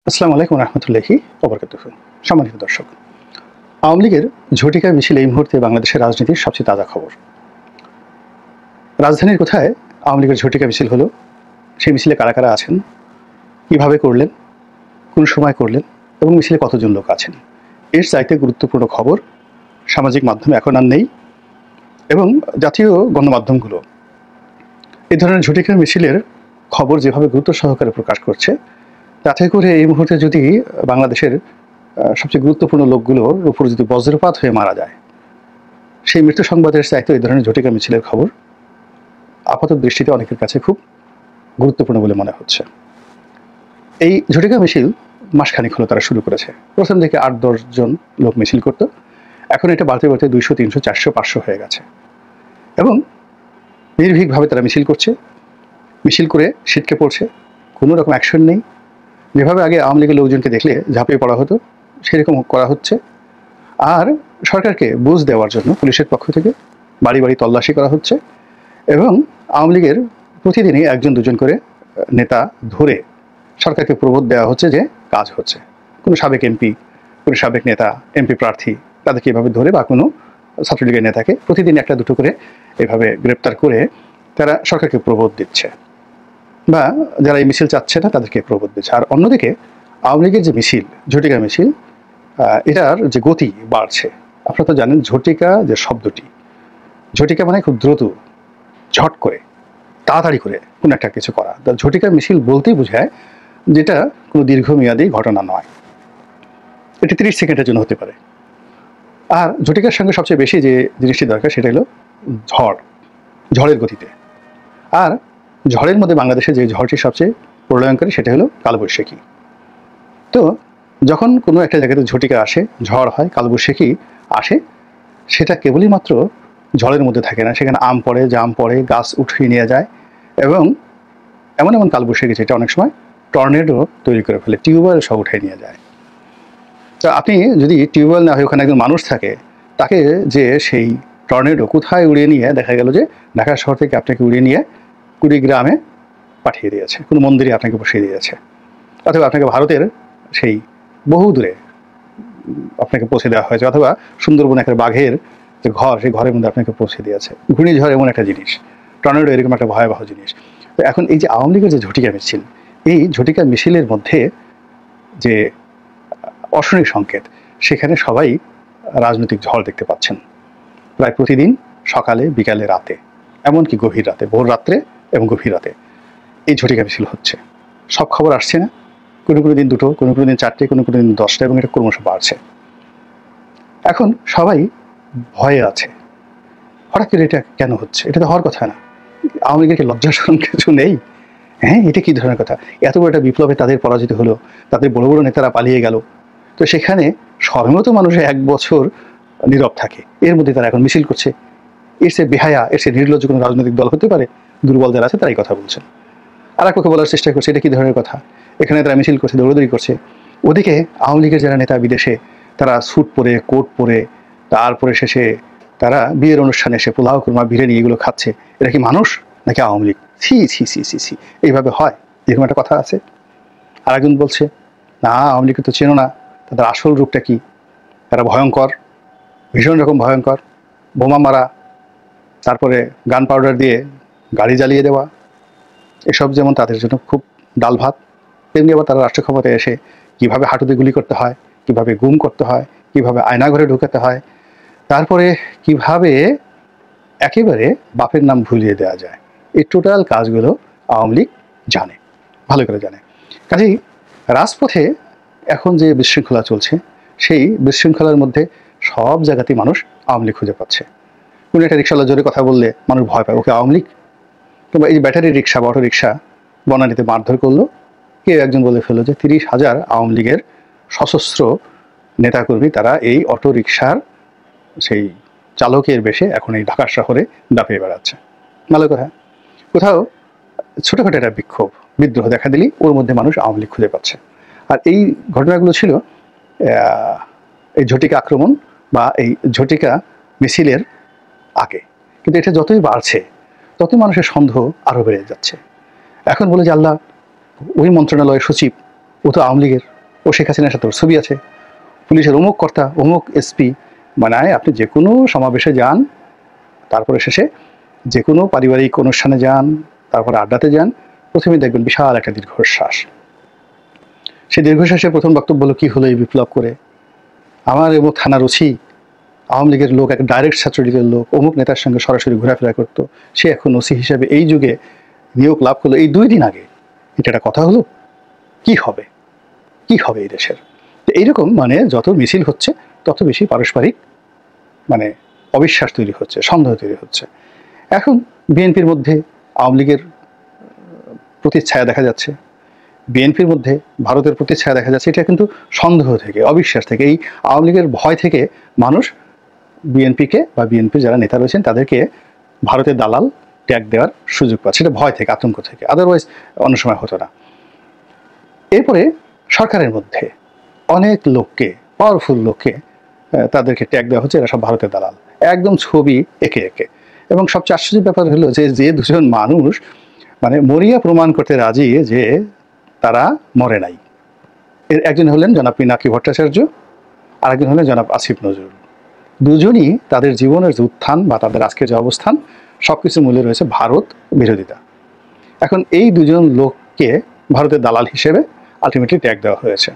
আসসালামু আলাইকুম রহমতুল্লাহি ওবরকাতুহু। সম্মানিত দর্শক, আওয়ামী লীগের ঝটিকা মিছিল এই মুহূর্তে বাংলাদেশের রাজনীতির সবচেয়ে তাজা খবর। রাজধানীর কোথায় আওয়ামী লীগের ঝটিকা মিছিল হলো, সেই মিছিলে কারা কারা আছেন, কীভাবে করলেন, কোন সময় করলেন এবং মিছিলে কতজন লোক আছেন, এর চাইতে গুরুত্বপূর্ণ খবর সামাজিক মাধ্যমে এখন আর নেই। এবং জাতীয় গণমাধ্যমগুলো এই ধরনের ঝটিকা মিছিলের খবর যেভাবে গুরুত্ব সহকারে প্রকাশ করছে, তাতে করে এই মুহূর্তে যদি বাংলাদেশের সবচেয়ে গুরুত্বপূর্ণ লোকগুলোর উপর যদি বজ্রপাত হয়ে মারা যায়, সেই মৃত্যু সংবাদের চাইতে এই ধরনের ঝটিকা মিছিলের খবর আপাত দৃষ্টিতে অনেকের কাছে খুব গুরুত্বপূর্ণ বলে মনে হচ্ছে। এই ঝটিকা মিছিল মাসখানেক হলো তারা শুরু করেছে। প্রথম দিকে ৮-১০ জন লোক মিছিল করতো, এখন এটা বাড়তে বাড়তে ২০০, ৩০০, ৪০০, ৫০০ হয়ে গেছে। এবং নির্ভীকভাবে তারা মিছিল করছে, মিছিল করে ছিটকে পড়ছে, কোনো রকম অ্যাকশন নেই। যেভাবে আগে আওয়ামী লীগের লোকজনকে দেখলে ঝাঁপিয়ে পড়া হতো, সেরকম করা হচ্ছে। আর সরকারকে বুঝ দেওয়ার জন্য পুলিশের পক্ষ থেকে বাড়ি বাড়ি তল্লাশি করা হচ্ছে এবং আওয়ামী লীগের প্রতিদিনই ১-২ জন করে নেতা ধরে সরকারকে প্রবোধ দেওয়া হচ্ছে যে কাজ হচ্ছে। কোনো সাবেক এমপি, কোনো সাবেক নেতা, এমপি প্রার্থী, তাদেরকে এভাবে ধরে বা কোনো ছাত্রলীগের নেতাকে প্রতিদিন ১-২ করে এভাবে গ্রেপ্তার করে তারা সরকারকে প্রবোধ দিচ্ছে, বা যারা এই মিছিল চাচ্ছে না তাদেরকে প্রবোধ দিচ্ছে। আর অন্যদিকে আওয়ামী লীগের যে মিছিল, ঝটিকা মিছিল, এটার যে গতি বাড়ছে। আপনারা তো জানেন ঝটিকা যে শব্দটি, ঝটিকা মানে খুব দ্রুত, ঝট করে, তাড়াতাড়ি করে কোনো একটা কিছু করা। ঝটিকা মিছিল বলতেই বোঝায় যেটা কোনো দীর্ঘমেয়াদী ঘটনা নয়, এটি ৩০ সেকেন্ডের জন্য হতে পারে। আর ঝটিকার সঙ্গে সবচেয়ে বেশি যে জিনিসটি দরকার সেটা হলো ঝড়, ঝড়ের গতিতে। আর ঝড়ের মধ্যে বাংলাদেশে যে ঝড়টি সবচেয়ে প্রলয়ঙ্করী সেটা হলো কালবৈশাখী। তো যখন কোনো একটা জায়গাতে ঝটিকা আসে, ঝড় হয়, কালবৈশাখী আসে, সেটা কেবলই মাত্র ঝড়ের মধ্যে থাকে না, সেখানে আম পড়ে, জাম পড়ে, গাছ উঠিয়ে নিয়ে যায় এবং এমন এমন কালবৈশাখী যেটা অনেক সময় টর্নেডো তৈরি করে ফেলে, টিউবওয়েল সব উঠিয়ে নিয়ে যায়। তো আপনি যদি টিউবওয়েল না হয় ওখানে একজন মানুষ থাকে, তাকে যে সেই টর্নেডো কোথায় উড়িয়ে নিয়ে, দেখা গেল যে ঢাকা শহর থেকে আপনাকে উড়িয়ে নিয়ে কুড়িগ্রামে পাঠিয়ে দিয়েছে, কোনো মন্দিরে আপনাকে বসিয়ে দিয়েছে, অথবা আপনাকে ভারতের সেই বহু দূরে আপনাকে পৌঁছে দেওয়া হয়েছে, অথবা সুন্দরবন একটা বাঘের যে ঘর, সেই ঘরের মধ্যে আপনাকে পৌঁছে দিয়েছে। ঘূর্ণিঝড় এমন একটা জিনিস, টর্নেডো এরকম একটা ভয়াবহ জিনিস। তো এখন এই যে আওয়ামী লীগের যে ঝটিকা মিছিল, এই ঝটিকা মিছিলের মধ্যে যে অশনিক সংকেত, সেখানে সবাই রাজনৈতিক ঝড় দেখতে পাচ্ছেন প্রায় প্রতিদিন, সকালে, বিকালে, রাতে, এমনকি গভীর রাতে, ভোর রাত্রে এবং গভীর রাতে এই ঝটিকা মিছিল হচ্ছে। সব খবর আসছে না, কোনো কোনো দিন ২টো, কোনো কোনো দিন ৪টে, কোনো কোনো দিন ১০টা, এবং এটা ক্রমশ বাড়ছে। এখন সবাই ভয়ে আছে, হঠাৎ করে এটা কেন হচ্ছে? এটা তো হওয়ার কথা না। আওয়ামী লীগের লজ্জা শরম কিছু নেই? হ্যাঁ, এটা কী ধরনের কথা? এত বড় একটা বিপ্লবে তাদের পরাজিত হলো, তাদের বড় বড় নেতারা পালিয়ে গেল, তো সেখানে সর্বমত মানুষের ১ বছর নীরব থাকে, এর মধ্যে তারা এখন মিছিল করছে। এর সে বেহায়া, এর সে নির্লজ্জ কোনো রাজনৈতিক দল হতে পারে? দুর্বল যারা আছে তারাই কথা বলছেন। আর এক পক্ষে বলার চেষ্টা করছে এটা কী ধরনের কথা, এখানে তারা মিছিল করছে, দৌড়াদৌড়ি করছে। ওদিকে আওয়ামী লীগের যারা নেতা বিদেশে, তারা স্যুট পরে, কোট পরে, তারপরে শেষে তারা বিয়ের অনুষ্ঠানে এসে পোলাও, কুরমা, বিরিয়ানি এগুলো খাচ্ছে। এটা কি মানুষ নাকি আওয়ামী লীগ? ছি ছি ছি ছি ছি, এইভাবে হয়? এরকম একটা কথা আছে। আর একজন বলছে না, আওয়ামী লীগকে তো চেনো না, তাদের আসল রূপটা কি, তারা ভয়ঙ্কর, ভীষণ রকম ভয়ঙ্কর, বোমা মারা, তারপরে গান পাউডার দিয়ে গাড়ি জ্বালিয়ে দেওয়া, এসব যেমন তাদের জন্য খুব ডাল ভাত, তেমনি আবার তারা রাষ্ট্র ক্ষমতায় এসে কীভাবে হাঁটুতে গুলি করতে হয়, কীভাবে গুম করতে হয়, কীভাবে আয়নাঘরে ঢুকাতে হয়, তারপরে কিভাবে একেবারে বাপের নাম ভুলিয়ে দেওয়া যায়, এই টোটাল কাজগুলো আওয়ামী লীগ জানে, ভালো করে জানে। কাজেই রাজপথে এখন যে বিশৃঙ্খলা চলছে, সেই বিশৃঙ্খলার মধ্যে সব জায়গাতেই মানুষ আওয়ামী লীগ খুঁজে পাচ্ছে। কোনো একটা রিক্সাওয়ালা জোরে কথা বললে মানুষ ভয় পায়, ওকে আওয়ামী লীগ। কিংবা এই যে ব্যাটারি রিক্সা বা অটো রিক্সা বনানীতে মারধর করলো, কেউ একজন বলে ফেললো যে ৩০,০০০ আওয়ামী লীগের সশস্ত্র নেতাকর্মী তারা এই অটো রিক্সার সেই চালকের বেশে এখন এই ঢাকা শহরে দাপিয়ে বেড়াচ্ছে। ভালো কথা। কোথাও ছোটোখাটো একটা বিক্ষোভ, বিদ্রোহ দেখা দিলেই ওর মধ্যে মানুষ আওয়ামী লীগ খুঁজে পাচ্ছে। আর এই ঘটনাগুলো ছিল এই ঝটিকা আক্রমণ বা এই ঝটিকা মিছিলের আগে। কিন্তু এটা যতই বাড়ছে ততই মানুষের সন্দেহ আরও বেড়ে যাচ্ছে। এখন বলে যে আল্লাহ, ওই মন্ত্রণালয়ের সচিব ও তো আওয়ামী লীগের, ও শেখ হাসিনার সাথে ওর ছবি আছে, পুলিশের অমুক কর্তা অমুক এসপি। মানে আপনি যে কোনো সমাবেশে যান, তারপরে শেষে যে কোনো পারিবারিক অনুষ্ঠানে যান, তারপরে আড্ডাতে যান, প্রথমে দেখবেন বিশাল একটা দীর্ঘশ্বাস। সেই দীর্ঘশ্বাসের প্রথম বক্তব্য হলো, কী হলো এই বিপ্লব করে, আমার অমুক থানার ওসি আওয়ামী লীগের লোক, একটা ডাইরেক্ট ছাত্রলীগের লোক, অমুক নেতার সঙ্গে সরাসরি ঘোরাফেরা করতো, সে এখন ওসি হিসেবে এই যুগে নিয়োগ লাভ করলো এই 2 দিন আগে। এটা একটা কথা হলো? কি হবে, কি হবে এই দেশের? তো এইরকম মানে যত মিছিল হচ্ছে তত বেশি পারস্পরিক মানে অবিশ্বাস তৈরি হচ্ছে, সন্দেহ তৈরি হচ্ছে। এখন বিএনপির মধ্যে আওয়ামী লীগের প্রতিচ্ছায়া দেখা যাচ্ছে, বিএনপির মধ্যে ভারতের প্রতিচ্ছায়া দেখা যাচ্ছে। এটা কিন্তু সন্দেহ থেকে, অবিশ্বাস থেকে, এই আওয়ামী লীগের ভয় থেকে মানুষ বিএনপিকে বা বিএনপির যারা নেতা রয়েছেন তাদেরকে ভারতের দালাল ট্যাগ দেওয়ার সুযোগ পাচ্ছে, এটা ভয় থেকে, আতঙ্ক থেকে। আদারওয়াইজ অন্য সময় হতো না। এরপরে সরকারের মধ্যে অনেক লোককে, পাওয়ারফুল লোককে তাদেরকে ট্যাগ দেওয়া হচ্ছে এরা সব ভারতের দালাল, একদম ছবি একে একে। এবং সবচেয়ে আশ্চর্যের ব্যাপার হলো যে 2জন মানুষ মানে মরিয়া প্রমাণ করতে রাজি যে তারা মরে নাই। এর একজন হলেন জনাব পিনাকি ভট্টাচার্য, আর একজন হলেন জনাব আসিফ নজরুল। দুজনই তাদের জীবনের যে উত্থান বা তাদের আজকের যে অবস্থান, সব কিছুর মূল্যে রয়েছে ভারত বিরোধিতা। এখন এই 2জন লোককে ভারতের দালাল হিসেবে আলটিমেটলি ট্যাগ দেওয়া হয়েছে,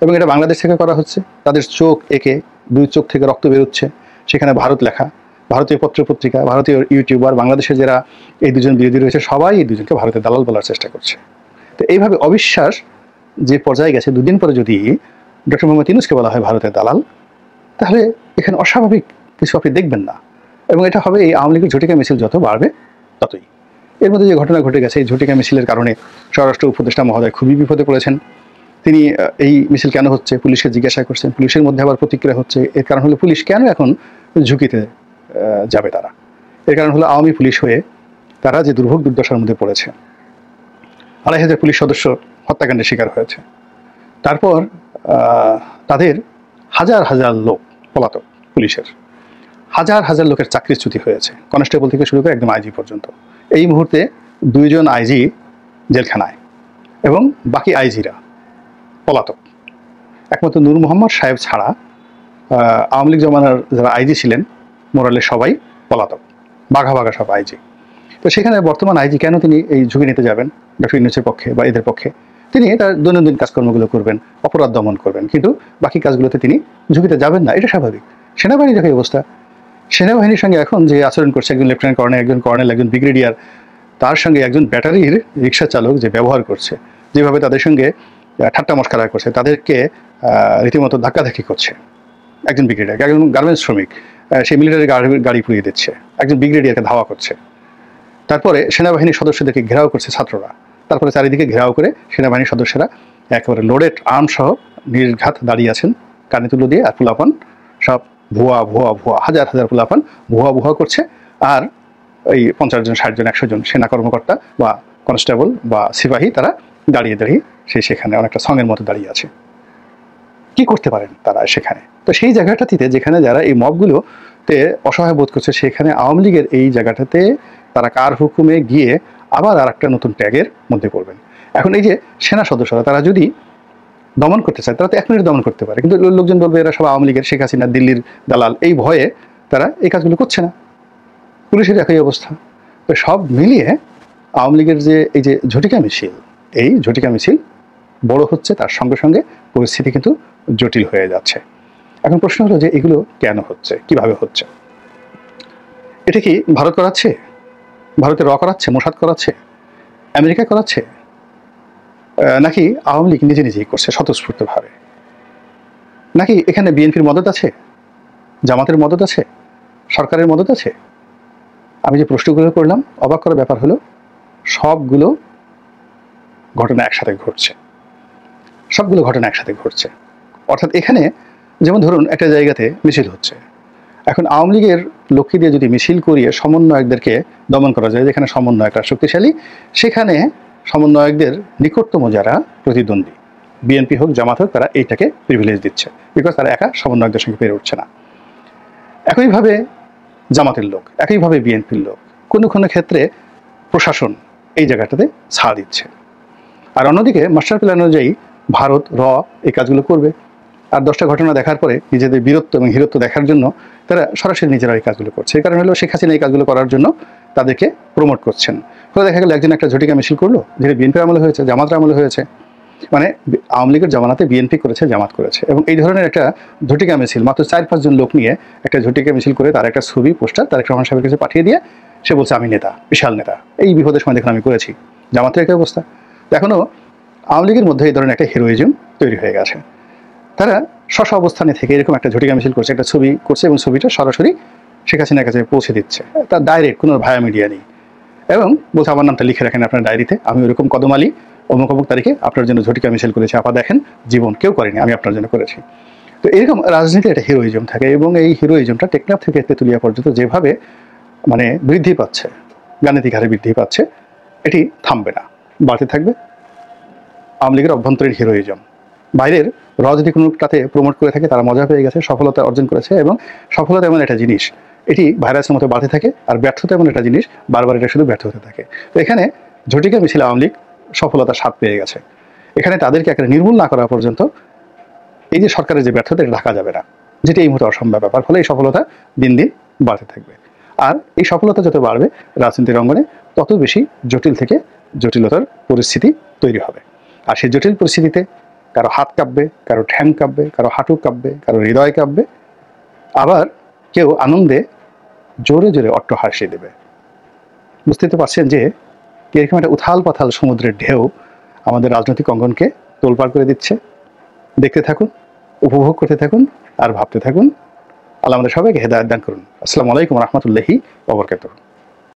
এবং এটা বাংলাদেশ থেকে করা হচ্ছে। তাদের চোখ একে, 2 চোখ থেকে রক্ত বেরোচ্ছে, সেখানে ভারত লেখা। ভারতীয় পত্রপত্রিকা, ভারতীয় ইউটিউবার, বাংলাদেশে যারা এই 2জন বিরোধী রয়েছে সবাই এই 2জনকে ভারতের দালাল বলার চেষ্টা করছে। তো এইভাবে অবিশ্বাস যে পর্যায়ে গেছে, 2 দিন পরে যদি ডক্টর মোহাম্মদ ইউনূসকে বলা হয় ভারতের দালাল, তাহলে এখানে অস্বাভাবিক কিছু আপনি দেখবেন না। এবং এটা হবে এই আওয়ামী লীগের ঝটিকা মিছিল যত বাড়বে ততই। এর মধ্যে যে ঘটনা ঘটে গেছে, এই ঝটিকা মিছিলের কারণে স্বরাষ্ট্র উপদেষ্টা মহোদয় খুবই বিপদে পড়েছেন। তিনি এই মিছিল কেন হচ্ছে পুলিশকে জিজ্ঞাসা করছেন, পুলিশের মধ্যে আবার প্রতিক্রিয়া হচ্ছে। এর কারণ হলো পুলিশ কেন এখন ঝুঁকিতে যাবে তারা? এর কারণ হলো আওয়ামী পুলিশ হয়ে তারা যে দুর্ভোগ দুর্দশার মধ্যে পড়েছে। 2,500 পুলিশ সদস্য হত্যাকাণ্ডের শিকার হয়েছে। তারপর তাদের হাজার হাজার লোক পলাতক, পুলিশের হাজার হাজার লোকের চাকরিচ্যুতি হয়েছে, কনস্টেবল থেকে শুরু করে একদম আইজি পর্যন্ত। এই মুহূর্তে 2জন আইজি জেলখানায়, এবং বাকি আইজিরা পলাতক। একমাত্র নূর মোহাম্মদ সাহেব ছাড়া আওয়ামী লীগ জমানার যারা আইজি ছিলেন মোরালে সবাই পলাতক, বাঘা বাঘা সব আইজি। তো সেখানে বর্তমান আইজি কেন তিনি এই ঝুঁকি নিতে যাবেন ডক্টর ইউনূসের পক্ষে বা এদের পক্ষে? তিনি তার দৈনন্দিন কাজকর্মগুলো করবেন, অপরাধ দমন করবেন, কিন্তু বাকি কাজগুলোতে তিনি ঝুঁকিতে যাবেন না, এটা স্বাভাবিক। সেনাবাহিনীর একই অবস্থা। সেনাবাহিনীর সঙ্গে এখন যে আচরণ করছে একজন লেফটেন্যান্ট কর্নেল, একজন কর্নেল, একজন ব্রিগেডিয়ার, তার সঙ্গে একজন ব্যাটারির রিক্সা চালক যে ব্যবহার করছে, যেভাবে তাদের সঙ্গে ঠাট্টা মশকরা করছে, তাদেরকে রীতিমতো ধাক্কাধাক্কি করছে। একজন ব্রিগেডিয়ার, একজন গার্মেন্টস শ্রমিক, সেই মিলিটারি গাড়ি পুড়িয়ে দিচ্ছে, একজন ব্রিগেডিয়ারকে ধাওয়া করছে। তারপরে সেনাবাহিনীর সদস্যদেরকে ঘেরাও করছে ছাত্ররা। তারপরে চারিদিকে ঘেরাও করে সেনাবাহিনীর সদস্যরা একেবারে লোডেড আর্ম সহ নির্ঘাত দাঁড়িয়ে আছেন, কানে তুলো দিয়ে। আর পোলাপান সব ভুয়া ভুয়া ভুয়া, হাজার হাজার পোলাপান ভুয়া ভুয়া করছে। আর এই 50 জন 60 জন 100 জন সেনা কর্মকর্তা বা কনস্টেবল বা সিপাহী তারা দাঁড়িয়ে দাঁড়িয়ে সেখানে অনেকটা সঙ্গের মতো দাঁড়িয়ে আছে। কি করতে পারেন তারা সেখানে? তো সেই জায়গাটাতে যেখানে যারা এই মবগুলোতে অসহায় বোধ করছে, সেখানে আওয়ামী লীগের এই জায়গাটাতে তারা কার হুকুমে গিয়ে আবার আর একটা নতুন ট্যাগের মধ্যে পড়বেন। এখন এই যে সেনা সদস্যরা তারা যদি দমন করতে চায়, তারা তো 1 মিনিট দমন করতে পারে, কিন্তু লোকজন বলবে এরা সব আওয়ামী লীগের, শেখ হাসিনা, দিল্লির দালাল। এই ভয়ে তারা এই কাজগুলো করছে না। পুলিশের একই অবস্থা। তো সব মিলিয়ে আওয়ামী লীগের যে এই যে ঝটিকা মিছিল, এই ঝটিকা মিছিল বড় হচ্ছে, তার সঙ্গে সঙ্গে পরিস্থিতি কিন্তু জটিল হয়ে যাচ্ছে। এখন প্রশ্ন হলো যে এগুলো কেন হচ্ছে, কিভাবে হচ্ছে? এটা কি ভারত করাচ্ছে? ভারতে র করাচ্ছে, মোসাদ করাচ্ছে, আমেরিকা করাচ্ছে, নাকি আওয়ামী লীগ নিজে নিজেই করছে স্বতঃস্ফূর্তভাবে? নাকি এখানে বিএনপির মদত আছে, জামাতের মদত আছে, সরকারের মদত আছে? আমি যে প্রশ্নগুলো করলাম, অবাক করার ব্যাপার হলো সবগুলো ঘটনা একসাথে ঘটছে, সবগুলো ঘটনা একসাথে ঘটছে। অর্থাৎ এখানে যেমন ধরুন একটা জায়গাতে মিছিল হচ্ছে, এখন আওয়ামী লীগের লক্ষ্মী দিয়ে যদি মিছিল করিয়ে সমন্বয়কদেরকে দমন করা যায়, যেখানে সমন্বয়করা শক্তিশালী, সেখানে সমন্বয়কদের নিকটতম যারা প্রতিদ্বন্দ্বী, বিএনপি হোক জামাত হোক, তারা এইটাকে প্রিভিলেজ দিচ্ছে, বিকজ তারা একা সমন্বয়কদের সঙ্গে পেরে উঠছে না। একইভাবে জামাতের লোক, একইভাবে বিএনপির লোক, কোনো কোনো ক্ষেত্রে প্রশাসন এই জায়গাটাতে ছাড় দিচ্ছে। আর অন্যদিকে মাস্টার প্ল্যান অনুযায়ী ভারত, এই কাজগুলো করবে। আর 10টা ঘটনা দেখার পরে নিজেদের বীরত্ব এবং হিরত্ব দেখার জন্য তারা সরাসরি নিজেরা এই কাজগুলো করছে। এই কারণে হলো শেখ হাসিনা এই কাজগুলো করার জন্য তাদেরকে প্রমোট করছেন। ফলে দেখা গেল একজন একটা ঝটিকা মিছিল করলো, যেটা বিএনপির আমলে হয়েছে, জামাতের আমলে হয়েছে, মানে আওয়ামী লীগের জমানাতে বিএনপি করেছে, জামাত করেছে। এবং এই ধরনের একটা ঝটিকা মিছিল মাত্র 4-5 জন লোক নিয়ে একটা ঝটিকা মিছিল করে তার একটা ছবি পোস্টার তারেক রহমান সাহেবের কাছে পাঠিয়ে দিয়ে সে বলছে আমি নেতা, বিশাল নেতা, এই বিপদের সময় দেখুন আমি করেছি। জামাতের একই অবস্থা। এখনও আওয়ামী লীগের মধ্যে এই ধরনের একটা হিরোইজম তৈরি হয়ে গেছে। তারা স্ব অবস্থানে থেকে এরকম একটা ঝটিকা মিছিল করছে, একটা ছবি করছে এবং ছবিটা সরাসরি শেখ হাসিনার কাছে পৌঁছে দিচ্ছে। তার ডাইরেক্ট কোনো ভায়া মিডিয়া নেই। এবং বলছে আমার নামটা লিখে রাখেন আপনার ডায়েরিতে, আমি ওরকম কদম আলী অমুক অমুক তারিখে আপনার জন্য ঝটিকা মিছিল করেছি, আপা দেখেন জীবন কেউ করেনি, আমি আপনার জন্য করেছি। তো এরকম রাজনীতি একটা হিরোইজম থাকে এবং এই হিরোইজমটা টেকনাফ থেকে তেঁতুলিয়া পর্যন্ত যেভাবে মানে বৃদ্ধি পাচ্ছে, গাণিতিক হারে বৃদ্ধি পাচ্ছে, এটি থামবে না, বাড়তে থাকবে। আওয়ামী লীগের অভ্যন্তরীণ হিরোইজম বাইরের যদি কোনোটাতে প্রমোট করে থাকে, তারা মজা পেয়ে গেছে, সফলতা অর্জন করেছে। এবং সফলতা এমন একটা জিনিস, এটি ভাইরাসের মতো বাড়তে থাকে। আর ব্যর্থতা এমন একটা জিনিস, বারবার এটা শুধু ব্যর্থ হতে থাকে। তো এখানে ঝটিকা মিছিল আওয়ামী লীগ সফলতার স্বাদ পেয়ে গেছে। এখানে তাদেরকে একটা নির্মূল না করা পর্যন্ত এই যে সরকারের যে ব্যর্থতা, এটা ঢাকা যাবে না, যেটা এই মুহূর্তে অসম্ভব ব্যাপার। ফলে এই সফলতা দিন দিন বাড়তে থাকবে। আর এই সফলতা যত বাড়বে রাজনীতির অঙ্গনে, তত বেশি জটিল থেকে জটিলতার পরিস্থিতি তৈরি হবে। আর সেই জটিল পরিস্থিতিতে কারো হাত কাঁপবে, কারো ঠ্যাং কাঁপবে, কারো হাঁটু কাঁপবে, কারো হৃদয় কাঁপবে, আবার কেউ আনন্দে জোরে জোরে অট্টহাসি দেবে। বুঝতে তো পারছেন যে এরকম একটা উথাল পাথাল সমুদ্রের ঢেউ আমাদের রাজনৈতিক অঙ্গনকে তোলপাড় করে দিচ্ছে। দেখতে থাকুন, উপভোগ করতে থাকুন, আর ভাবতে থাকুন। আল্লাহ আমাদের সবাইকে হেদায়েত দান করুন। আসসালামু আলাইকুম ওয়া রাহমাতুল্লাহি ওয়া বারাকাতুহু।